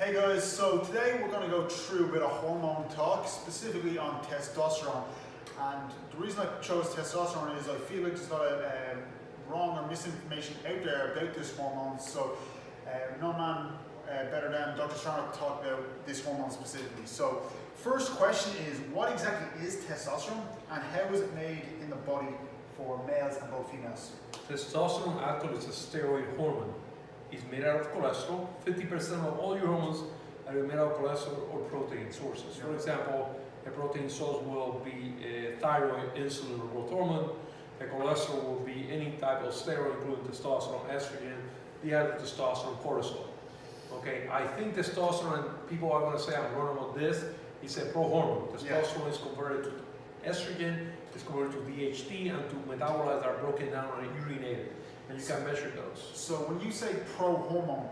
Hey guys, so today we're going to go through a bit of hormone talk, specifically on testosterone. And the reason I chose testosterone is I feel like there's a lot of wrong or misinformation out there about this hormone. So no man better than Dr. Serrano to talk about this hormone specifically. So first question is, what exactly is testosterone and how is it made in the body for males and both females? Testosterone actually is a steroid hormone. It's made out of cholesterol. 50% of all your hormones are made out of cholesterol or protein sources. For example, a protein source will be a thyroid, insulin, or growth hormone. A cholesterol will be any type of steroid, including testosterone, estrogen, dihydrotestosterone, cortisol. Okay, I think testosterone, people are going to say I'm wrong about this, it's a pro-hormone. Testosterone is converted to estrogen, it's converted to DHT, and to metabolites that are broken down and urinated. And you can measure those. So when you say pro-hormone,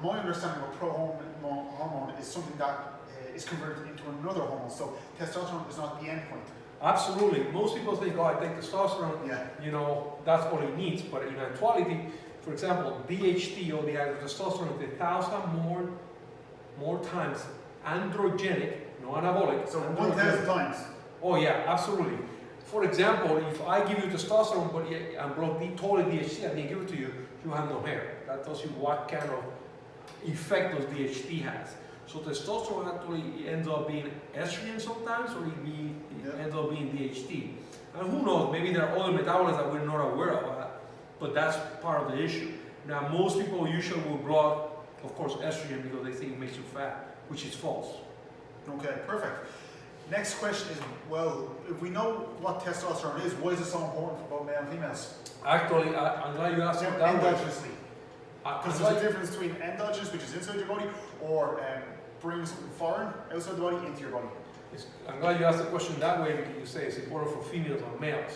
my understanding of pro-hormone is something that is converted into another hormone. So testosterone is not the end point. Absolutely. Most people think, oh, I take testosterone, you know, that's all he needs. But in actuality, for example, DHT or dihydrotestosterone is 1,000 more times androgenic, no anabolic. So 1,000 times. Oh yeah, absolutely. For example, if I give you testosterone but I'm totally DHT, I didn't give it to you, you have no hair. That tells you what kind of effect those DHT has. So testosterone actually ends up being estrogen sometimes, or it ends up being DHT. And who knows, maybe there are other metabolites that we're not aware of, but that's part of the issue. Now, most people usually will block, of course, estrogen because they think it makes you fat, which is false. Okay, perfect. Next question is, well, if we know what testosterone is, why is it so important for both male and females? Actually, I'm glad you asked that way. Endogenously. Because there's a difference between endogenous, which is inside your body, or bringing something foreign outside the body into your body. I'm glad you asked the question that way because you say it's important for females and males.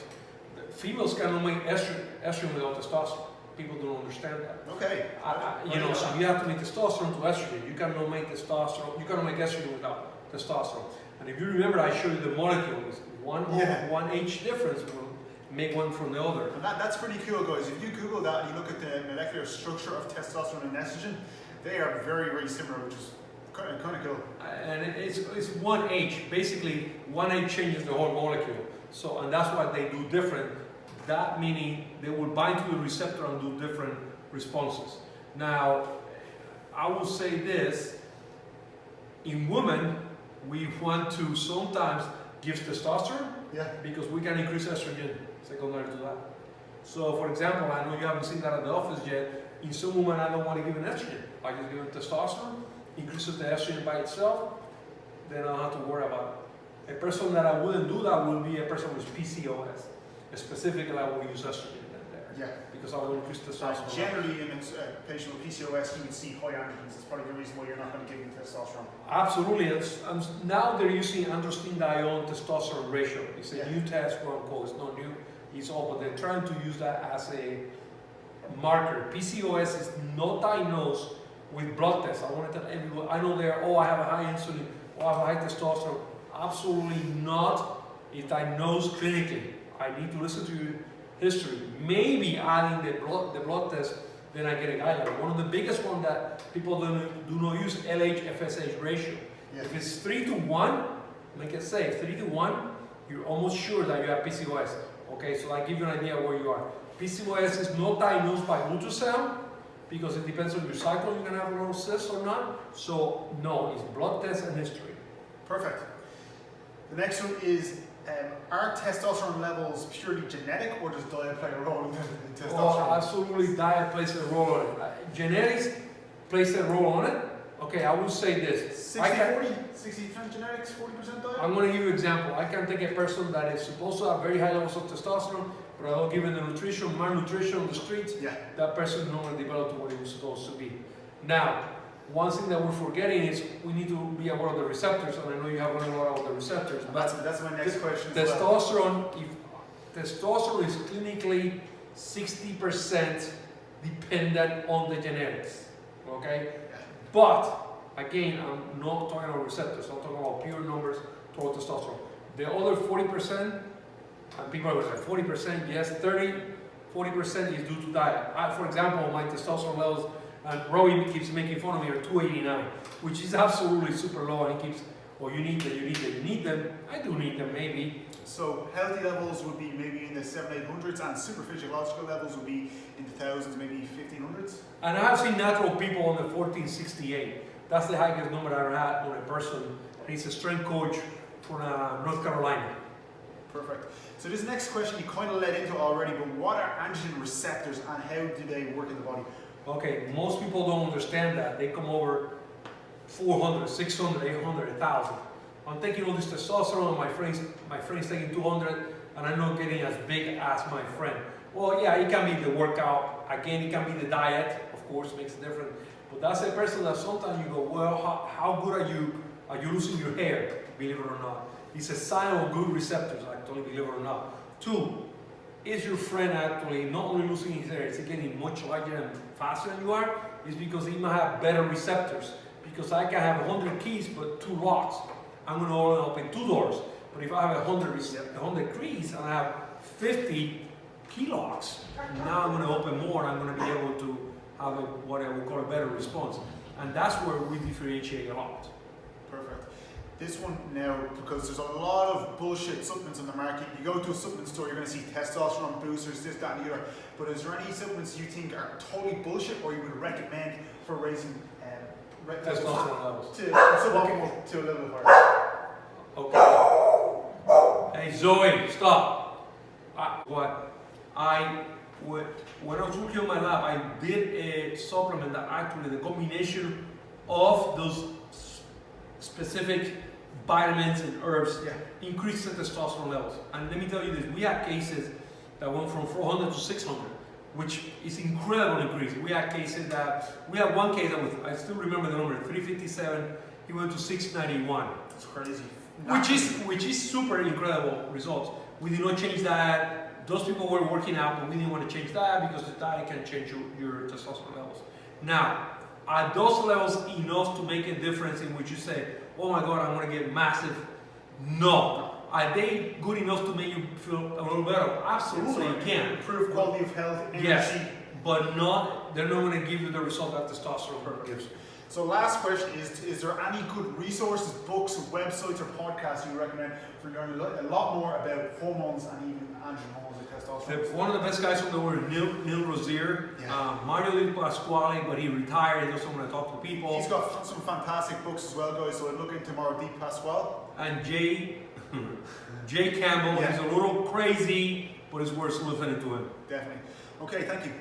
Females cannot make estrogen without testosterone. People don't understand that. Okay. So you have to make testosterone to estrogen. You cannot make testosterone. You cannot make estrogen without testosterone. And if you remember, I showed you the molecules. One H difference will make one from the other. And that's pretty cool, guys. If you Google that and you look at the molecular structure of testosterone and estrogen, they are very, very similar, which is kind of cool. And it's one H. Basically, one H changes the whole molecule. So, and that's why they do different. That meaning they will bind to the receptor and do different responses. Now, I will say this: in women, we want to sometimes give testosterone because we can increase estrogen secondary to that. So, for example, I know you haven't seen that at the office yet. In some women, I don't want to give an estrogen. I just give them testosterone, increases the estrogen by itself, then I don't have to worry about it. A person that I wouldn't do that would be a person with PCOS. Specifically, I will use estrogen there. Because I will increase testosterone. Generally, in a patient with PCOS, you would see high androgens. That's probably the reason why you're not going to give them testosterone. Absolutely. And now they're using androstenedione testosterone ratio. It's a new test, quote unquote. It's not new. It's old, but they're trying to use that as a marker. PCOS is not diagnosed with blood tests. I want to tell everyone. I know I have a high insulin, I have a high testosterone. Absolutely not. It's diagnosed clinically. I need to listen to your history. Maybe adding the blood test, then I get a guideline. One of the biggest one that people do not use, LH-FSH ratio. If it's 3 to 1, make it safe. 3 to 1, you're almost sure that you have PCOS. Okay, so I give you an idea where you are. PCOS is not diagnosed by ultrasound because it depends on your cycle. You can have a little cyst or not. So no, it's blood test and history. Perfect. The next one is, are testosterone levels purely genetic, or does diet play a role in testosterone? Oh, absolutely, diet plays a role on it. Genetics plays a role on it. Okay, I will say this. 60-40? 60% genetics, 40% diet? I'm going to give you an example. I can take a person that is supposed to have very high levels of testosterone, but I don't give him the nutrition, malnutrition on the streets. That person is not going to develop to what he was supposed to be. Now, one thing that we're forgetting is we need to be aware of the receptors, and I know you have learned a lot about the receptors. But that's my next question. Testosterone, testosterone is clinically 60% dependent on the genetics. Okay? But again, I'm not talking about receptors, I'm talking about pure numbers toward testosterone. The other 40%, and people are going to say 40%, yes, 40% is due to diet. For example, my testosterone levels And Robbie keeps making fun of me at 289, which is absolutely super low, and he keeps, oh, you need them, you need them, you need them. I do need them, maybe. So healthy levels would be maybe in the 700-800s, and super physiological levels would be in the thousands, maybe 1500s. And I have seen natural people on the 1468. That's the highest number I ever had on a person. And he's a strength coach from North Carolina. Perfect. So this next question you kind of led into already, but what are androgen receptors and how do they work in the body? Okay, most people don't understand that. They come over 400, 600, 800, 1,000. I'm taking all this testosterone, my friend's taking 200, and I'm not getting as big as my friend. Well, yeah, it can be the workout. Again, it can be the diet, of course, makes a difference. But that's a person that sometimes you go, well, how good are you? Are you losing your hair? Believe it or not. It's a sign of good receptors, actually, believe it or not. 2, is your friend actually not only losing his hair, it's getting much larger and faster than you are? It's because he might have better receptors. Because I can have 100 keys but 2 locks. I'm going to only open 2 doors. But if I have 100 keys and I have 50 key locks, now I'm going to open more and I'm going to be able to have what I would call a better response. And that's where we differentiate a lot. Perfect. This one now, because there's a lot of bullshit supplements on the market. You go to a supplement store, you're going to see testosterone boosters, this, that, and the other. But is there any supplements you think are totally bullshit or you would recommend for raising Testosterone levels. to a level higher? Okay. Hey Zoe, stop. When I was working on my lab, I did a supplement that actually the combination of those specific vitamins and herbs increased the testosterone levels. And let me tell you this, we had cases that went from 400 to 600, which is incredible increase. We had one case that was, I still remember the number, 357, he went to 691. That's crazy. Which is super incredible results. We did not change that. Those people were working out, but we didn't want to change that because the diet can change your testosterone levels. Now, are those levels enough to make a difference in which you say, oh my God, I'm going to get massive? No. Are they good enough to make you feel a little better? Absolutely, you can. Improve quality of health, energy. Yes, but they're not going to give you the result that testosterone gives. So last question is there any good resources, books, websites, or podcasts you recommend for learning a lot more about hormones and even androgen hormones and testosterone? One of the best guys from the world, Neil Rozier, Mario Di Pasquale, but he retired, he doesn't want to talk to people. He's got some fantastic books as well, guys, so I'd look into more Di Pasquale. And Jay Campbell, he's a little crazy, but it's worth listening to him. Definitely. Okay, thank you.